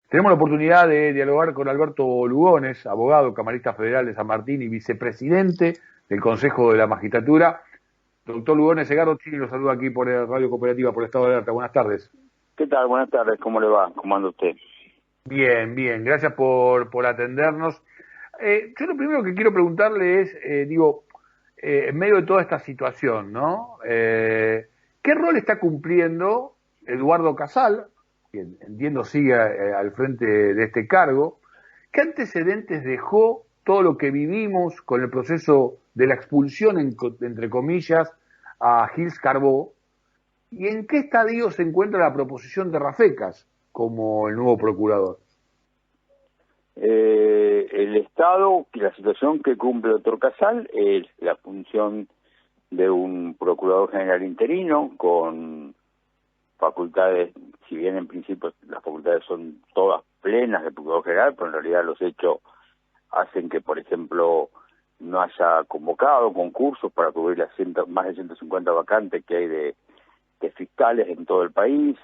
Tenemos la oportunidad de dialogar con Alberto Lugones, abogado, camarista federal de San Martín y vicepresidente del Consejo de la Magistratura. Doctor Lugones, Edgardo Chini lo saluda aquí por Radio Cooperativa, por Estado de Alerta. Buenas tardes. ¿Qué tal? Buenas tardes, ¿cómo le va? ¿Cómo anda usted? Bien, bien, gracias por atendernos. Yo lo primero que quiero preguntarle es, en medio de toda esta situación, ¿no? ¿Qué rol está cumpliendo Eduardo Casal, quien entiendo sigue al frente de este cargo? ¿Qué antecedentes dejó todo lo que vivimos con el proceso de la expulsión, entre comillas, a Gilles Carbó? ¿Y en qué estadio se encuentra la proposición de Rafecas como el nuevo procurador? El Estado, la situación que cumple el doctor Casal es la función de un procurador general interino con facultades, si bien en principio las facultades son todas plenas de procurador general, pero en realidad los hechos hacen que, por ejemplo, no haya convocado concursos para cubrir las más de 150 vacantes que hay de fiscales en todo el país,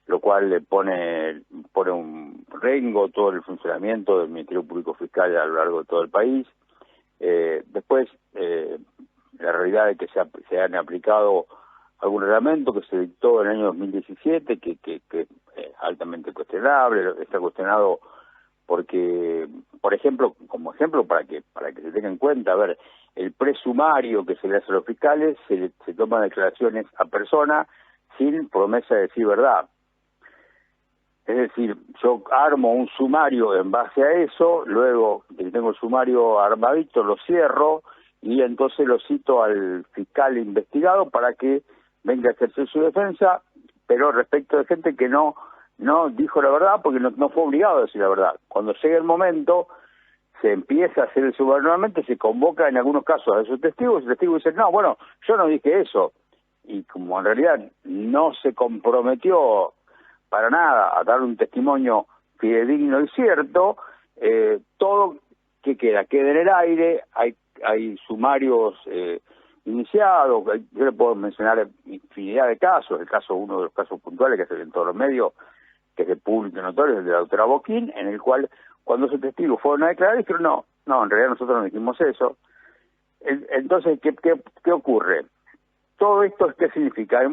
lo cual le pone un rengo todo el funcionamiento del Ministerio Público Fiscal a lo largo de todo el país. Después, la realidad es que se han aplicado algún reglamento que se dictó en el año 2017, que es altamente cuestionable, está cuestionado porque, por ejemplo, como ejemplo, para que se tenga en cuenta, a ver, el presumario que se le hace a los fiscales, se toman declaraciones a persona sin promesa de decir verdad. Es decir, yo armo un sumario en base a eso, luego que tengo el sumario armadito, lo cierro y entonces lo cito al fiscal investigado para que venga a ejercer su defensa, pero respecto de gente que no dijo la verdad porque no fue obligado a decir la verdad. Cuando llegue el momento, se empieza a hacer el sumario nuevamente, se convoca en algunos casos a esos testigos, y el testigo dice, no, bueno, yo no dije eso. Y como en realidad no se comprometió para nada a dar un testimonio fidedigno y cierto, todo que queda en el aire, hay sumarios iniciados, yo le puedo mencionar infinidad de casos, uno de los casos puntuales que se ve en todos los medios, que es de público y notorio, es el de la doctora Boquín, en el cual cuando esos testigos fueron a declarar, dijeron no, en realidad nosotros no dijimos eso. Entonces, ¿qué ocurre? Todo esto, ¿qué significa? Hay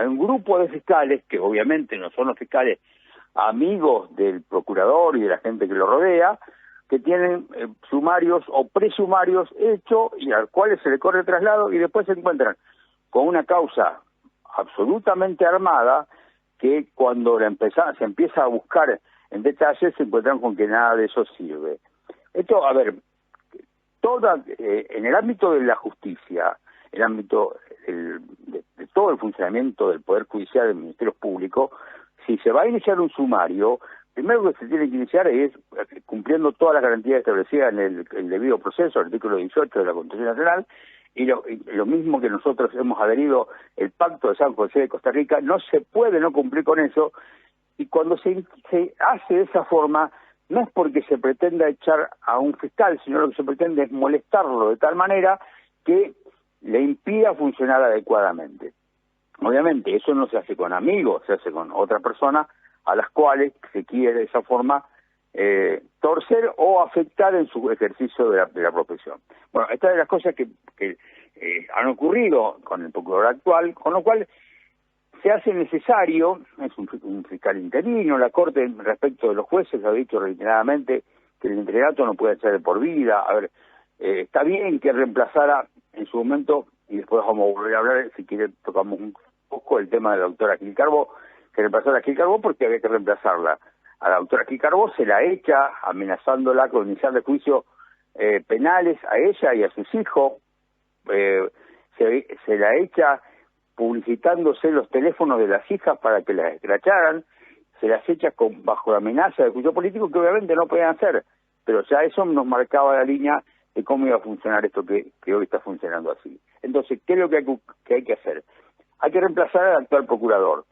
un grupo de fiscales, que obviamente no son los fiscales amigos del procurador y de la gente que lo rodea, que tienen sumarios o presumarios hechos y a los cuales se le corre traslado y después se encuentran con una causa absolutamente armada que cuando se empieza a buscar en detalle se encuentran con que nada de eso sirve. Esto, a ver, en el ámbito de la justicia, el ámbito de todo el funcionamiento del Poder Judicial, del Ministerio Público, si se va a iniciar un sumario, primero que se tiene que iniciar es cumpliendo todas las garantías establecidas en el debido proceso, el artículo 18 de la Constitución Nacional, y lo mismo que nosotros hemos adherido, el Pacto de San José de Costa Rica, no se puede no cumplir con eso, y cuando se hace de esa forma, no es porque se pretenda echar a un fiscal, sino lo que se pretende es molestarlo de tal manera que le impida funcionar adecuadamente. Obviamente, eso no se hace con amigos, se hace con otra persona a las cuales se quiere de esa forma torcer o afectar en su ejercicio de la profesión. Bueno, esta es de las cosas que han ocurrido con el procurador actual, con lo cual se hace necesario, es un fiscal interino, la Corte respecto de los jueces ha dicho reiteradamente que el interinato no puede ser de por vida. A ver, está bien que reemplazara en su momento, y después vamos a volver a hablar, si quiere tocamos un poco el tema de la doctora Gil Carbó, que reemplazara a Gil Carbó porque había que reemplazarla. A la doctora Gil Carbó se la echa amenazándola con iniciar de juicio penales a ella y a sus hijos, se la echa publicitándose los teléfonos de las hijas para que las escracharan, se las echa bajo la amenaza de juicio político que obviamente no podían hacer, pero ya eso nos marcaba la línea de cómo iba a funcionar esto que hoy está funcionando así. Entonces, ¿qué es lo que hay que hacer? Hay que reemplazar al actual procurador.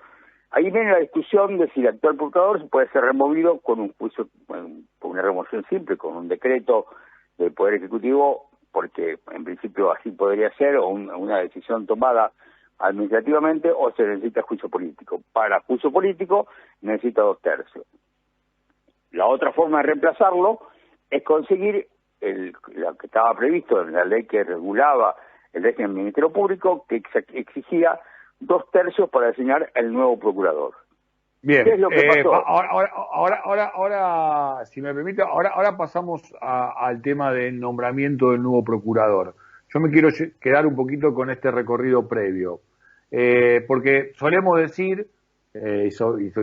Ahí viene la discusión de si el actual procurador puede ser removido con un juicio, con una remoción simple, con un decreto del Poder Ejecutivo, porque en principio así podría ser, o una decisión tomada administrativamente, o se necesita juicio político. Para juicio político necesita 2/3. La otra forma de reemplazarlo es conseguir lo que estaba previsto en la ley que regulaba el régimen del Ministerio Público, que exigía 2/3 para designar el nuevo procurador. Bien, ¿Qué es lo que pasó? ahora, si me permite, ahora pasamos al tema del nombramiento del nuevo procurador. Yo me quiero quedar un poquito con este recorrido previo, porque solemos decir, y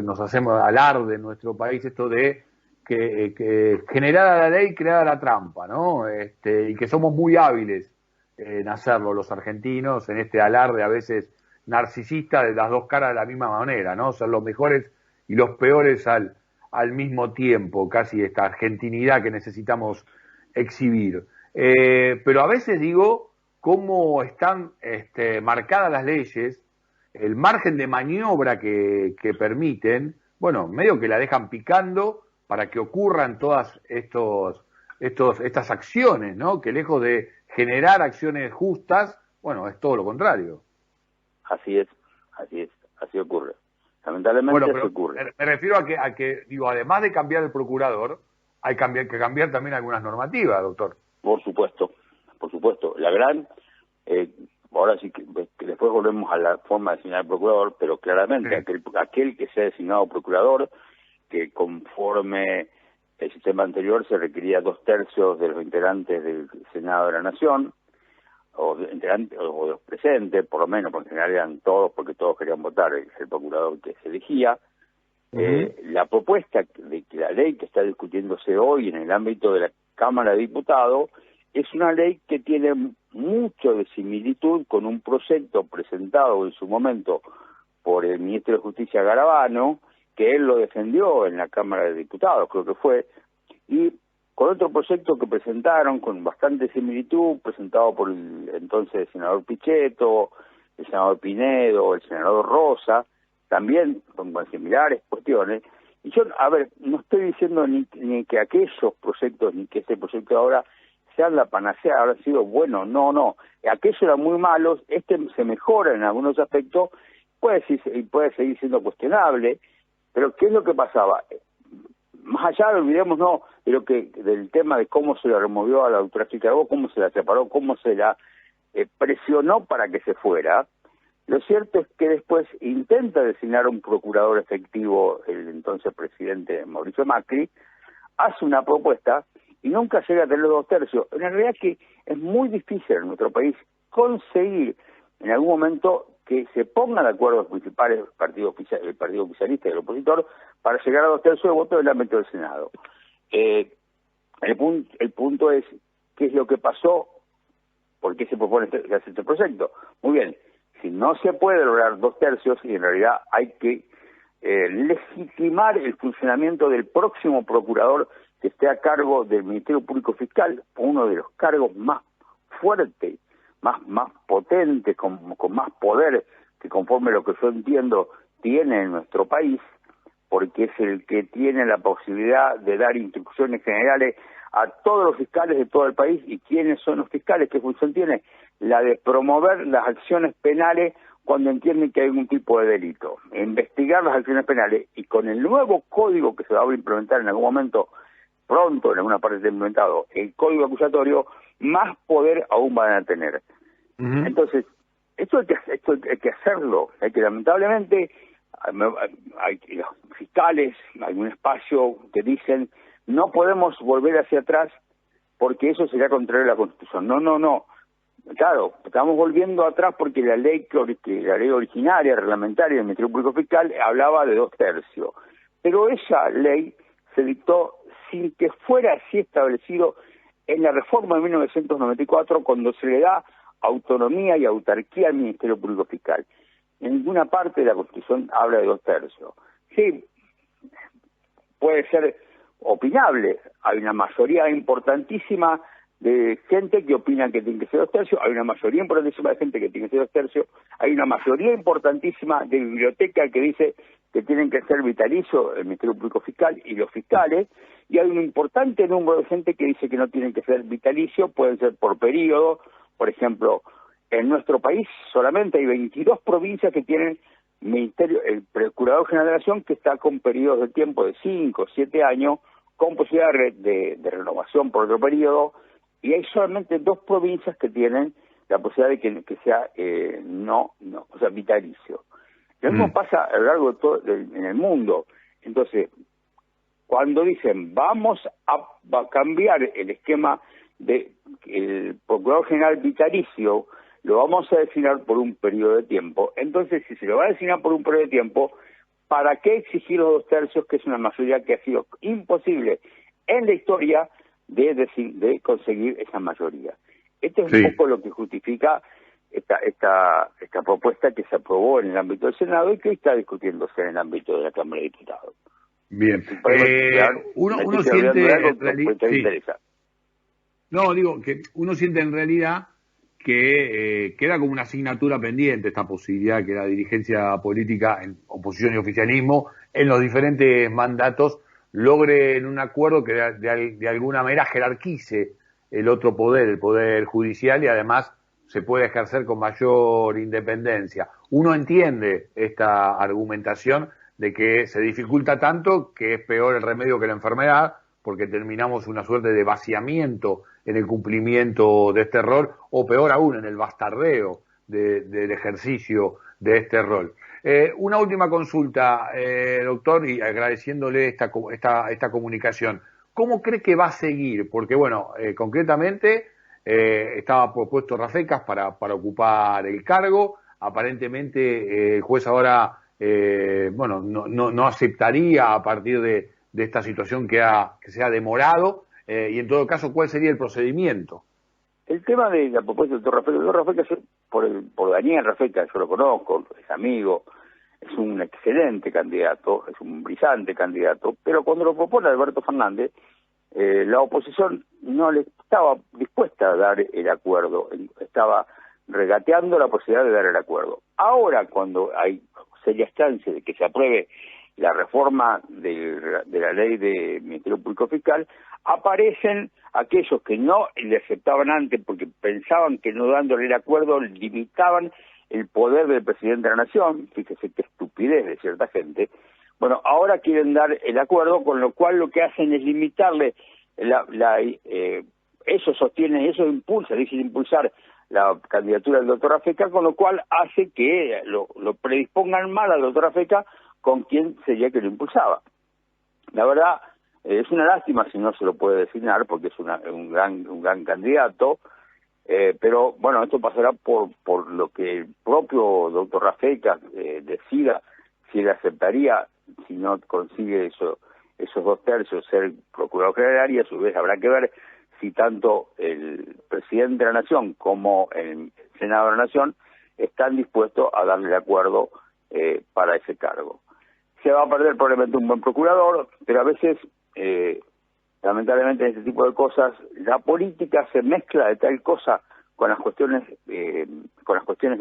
nos hacemos alarde en nuestro país, esto de que generada la ley, creada la trampa, ¿no? Y que somos muy hábiles en hacerlo los argentinos, en este alarde a veces narcisista de las dos caras de la misma manera, ¿no? Ser los mejores y los peores al mismo tiempo, casi esta argentinidad que necesitamos exhibir. Pero a veces digo, cómo están marcadas las leyes, el margen de maniobra que permiten, bueno, medio que la dejan picando para que ocurran todas estas acciones, ¿no? Que lejos de generar acciones justas, bueno, es todo lo contrario. Así es, así ocurre. Lamentablemente Bueno, pero ocurre. me refiero a que, digo, además de cambiar el procurador, hay que cambiar también algunas normativas, doctor. Por supuesto. La gran, ahora sí que después volvemos a la forma de designar procurador, pero claramente Sí. aquel que sea designado procurador, que conforme el sistema anterior se requería 2/3 de los integrantes del Senado de la Nación, o de los presentes, por lo menos, porque en general eran todos, porque todos querían votar el procurador que se elegía. La propuesta de que la ley que está discutiéndose hoy en el ámbito de la Cámara de Diputados es una ley que tiene mucho de similitud con un proyecto presentado en su momento por el ministro de Justicia Garabano, que él lo defendió en la Cámara de Diputados, creo que fue, y con otro proyecto que presentaron con bastante similitud, presentado por el entonces senador Pichetto, el senador Pinedo, el senador Rosa, también con similares cuestiones. Y yo, a ver, no estoy diciendo ni que aquellos proyectos, ni que este proyecto ahora sean la panacea, habrá sido bueno, no. Aquellos eran muy malos, este se mejora en algunos aspectos, puede seguir siendo cuestionable, pero ¿qué es lo que pasaba? Más allá, olvidémonos del tema de cómo se la removió a la doctora Chicargo, cómo se la separó, cómo se la presionó para que se fuera. Lo cierto es que después intenta designar un procurador efectivo, el entonces presidente Mauricio Macri, hace una propuesta y nunca llega a tener los 2/3. En realidad que es muy difícil en nuestro país conseguir en algún momento que se pongan de acuerdo los principales partidos, el partido oficialista y el opositor, para llegar a 2/3 de votos del ámbito del Senado. El punto es, ¿qué es lo que pasó? ¿Por qué se propone este proyecto? Muy bien, si no se puede lograr 2/3, y en realidad hay que legitimar el funcionamiento del próximo procurador que esté a cargo del Ministerio Público Fiscal, uno de los cargos más fuertes, más potentes, con más poder, que conforme lo que yo entiendo tiene en nuestro país, porque es el que tiene la posibilidad de dar instrucciones generales a todos los fiscales de todo el país. ¿Y quiénes son los fiscales? ¿Qué función tiene? La de promover las acciones penales cuando entienden que hay algún tipo de delito, investigar las acciones penales. Y con el nuevo código que se va a implementar en algún momento, pronto, en alguna parte está implementado, el código acusatorio, más poder aún van a tener. Entonces, esto hay que hacerlo, hay que lamentablemente, hay los fiscales, hay un espacio que dicen, no podemos volver hacia atrás porque eso sería contrario a la Constitución. No. Claro, estamos volviendo atrás porque la ley originaria, reglamentaria del Ministerio Público Fiscal, hablaba de 2/3. Pero esa ley se dictó sin que fuera así establecido en la reforma de 1994, cuando se le da autonomía y autarquía al Ministerio Público Fiscal. En ninguna parte de la Constitución habla de 2/3. Sí, puede ser opinable. Hay una mayoría importantísima de gente que opina que tiene que ser 2/3, hay una mayoría importantísima de gente que tiene que ser 2/3, hay una mayoría importantísima de biblioteca que dice que tienen que ser vitalicios el Ministerio Público Fiscal y los fiscales, y hay un importante número de gente que dice que no tienen que ser vitalicios, pueden ser por periodo. Por ejemplo, en nuestro país solamente hay 22 provincias que tienen el Procurador General de la Nación, que está con periodos de tiempo de 5 o 7 años, con posibilidad de renovación por otro periodo, y hay solamente 2 provincias que tienen la posibilidad de que sea o sea, vitalicio. Lo mismo pasa a lo largo de todo en el mundo. Entonces, cuando dicen vamos a cambiar el esquema de el Procurador General vitalicio, lo vamos a designar por un periodo de tiempo. Entonces, si se lo va a designar por un periodo de tiempo, ¿para qué exigir los 2/3, que es una mayoría que ha sido imposible en la historia de conseguir esa mayoría? Esto es un poco lo que justifica esta propuesta que se aprobó en el ámbito del Senado y que hoy está discutiéndose en el ámbito de la Cámara de Diputados. Bien. Uno siente en realidad... No, digo que uno siente en realidad que queda como una asignatura pendiente esta posibilidad que la dirigencia política en oposición y oficialismo en los diferentes mandatos logren un acuerdo que de alguna manera jerarquice el otro poder, el poder judicial, y además se puede ejercer con mayor independencia. Uno entiende esta argumentación de que se dificulta tanto que es peor el remedio que la enfermedad, porque terminamos una suerte de vaciamiento en el cumplimiento de este rol, o peor aún, en el bastardeo del ejercicio de este rol. Una última consulta, doctor, y agradeciéndole esta comunicación. ¿Cómo cree que va a seguir? Porque, bueno, concretamente estaba propuesto Rafecas para ocupar el cargo. Aparentemente el juez ahora no aceptaría a partir de esta situación que se ha demorado, y en todo caso, ¿cuál sería el procedimiento? El tema de la propuesta del doctor Rafecas, por Daniel Rafecas, yo lo conozco, es amigo, es un excelente candidato, es un brillante candidato, pero cuando lo propone Alberto Fernández, la oposición no le estaba dispuesta a dar el acuerdo, estaba regateando la posibilidad de dar el acuerdo. Ahora, cuando hay serias chances de que se apruebe la reforma de la ley de Ministerio Público Fiscal, aparecen aquellos que no le aceptaban antes porque pensaban que no dándole el acuerdo limitaban el poder del presidente de la Nación. Fíjese qué estupidez de cierta gente. Bueno, ahora quieren dar el acuerdo, con lo cual lo que hacen es limitarle eso sostiene, eso impulsa, dicen impulsar la candidatura del doctor Rafecas, con lo cual hace que lo predispongan mal al doctor Rafecas con quien sería que lo impulsaba. La verdad, es una lástima si no se lo puede designar, porque es un gran candidato, pero bueno, esto pasará por lo que el propio doctor Rafecas decida si él aceptaría, si no consigue esos 2/3 ser procurador general, y a su vez habrá que ver si tanto el presidente de la Nación como el Senado de la Nación están dispuestos a darle el acuerdo para ese cargo. Se va a perder probablemente un buen procurador, pero a veces, lamentablemente en este tipo de cosas, la política se mezcla de tal cosa con las cuestiones que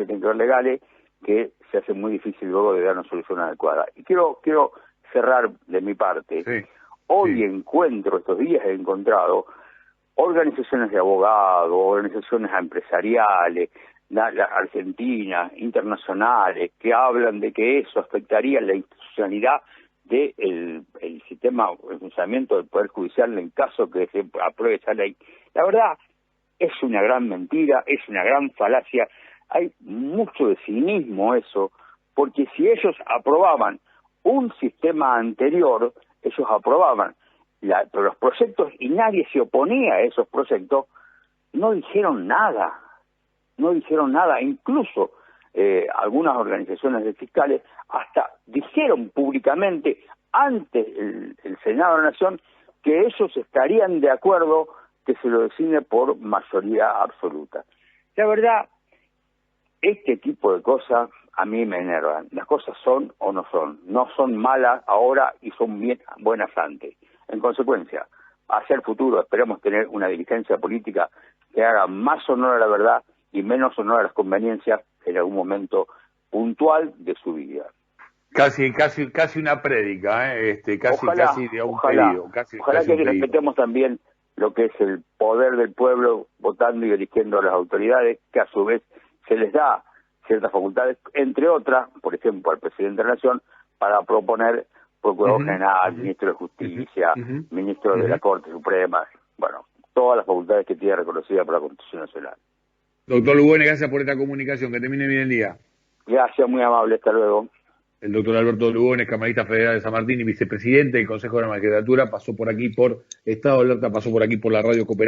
tienen que ver legales, que se hace muy difícil luego de dar una solución adecuada. Y quiero cerrar de mi parte. Sí, Hoy encuentro, estos días he encontrado organizaciones de abogados, organizaciones empresariales, la argentinas, internacionales, que hablan de que eso afectaría la institucionalidad del sistema de funcionamiento del Poder Judicial en caso que se apruebe esa ley. La verdad, es una gran mentira, es una gran falacia, hay mucho de cinismo eso, porque si ellos aprobaban un sistema anterior, ellos aprobaban pero los proyectos, y nadie se oponía a esos proyectos, no dijeron nada, incluso algunas organizaciones de fiscales hasta dijeron públicamente ante el Senado de la Nación que ellos estarían de acuerdo que se lo designe por mayoría absoluta. La verdad, este tipo de cosas a mí me enervan. Las cosas son o no son malas ahora y son bien buenas antes. En consecuencia, hacia el futuro esperemos tener una dirigencia política que haga más honor a la verdad y menos honor a las conveniencias en algún momento puntual de su vida. Casi una prédica, casi de un pedido. Ojalá que respetemos también lo que es el poder del pueblo votando y eligiendo a las autoridades, que a su vez se les da ciertas facultades, entre otras, por ejemplo, al presidente de la Nación, para proponer Procurador General, Ministro de Justicia, Ministro de la Corte Suprema, bueno, todas las facultades que tiene reconocidas por la Constitución Nacional. Doctor Lugones, gracias por esta comunicación, que termine bien el día. Gracias, muy amable, hasta luego. El doctor Alberto Lugones, camarista federal de San Martín y vicepresidente del Consejo de la Magistratura, pasó por aquí por Estado de Alerta, pasó por aquí por la Radio Cooperativa.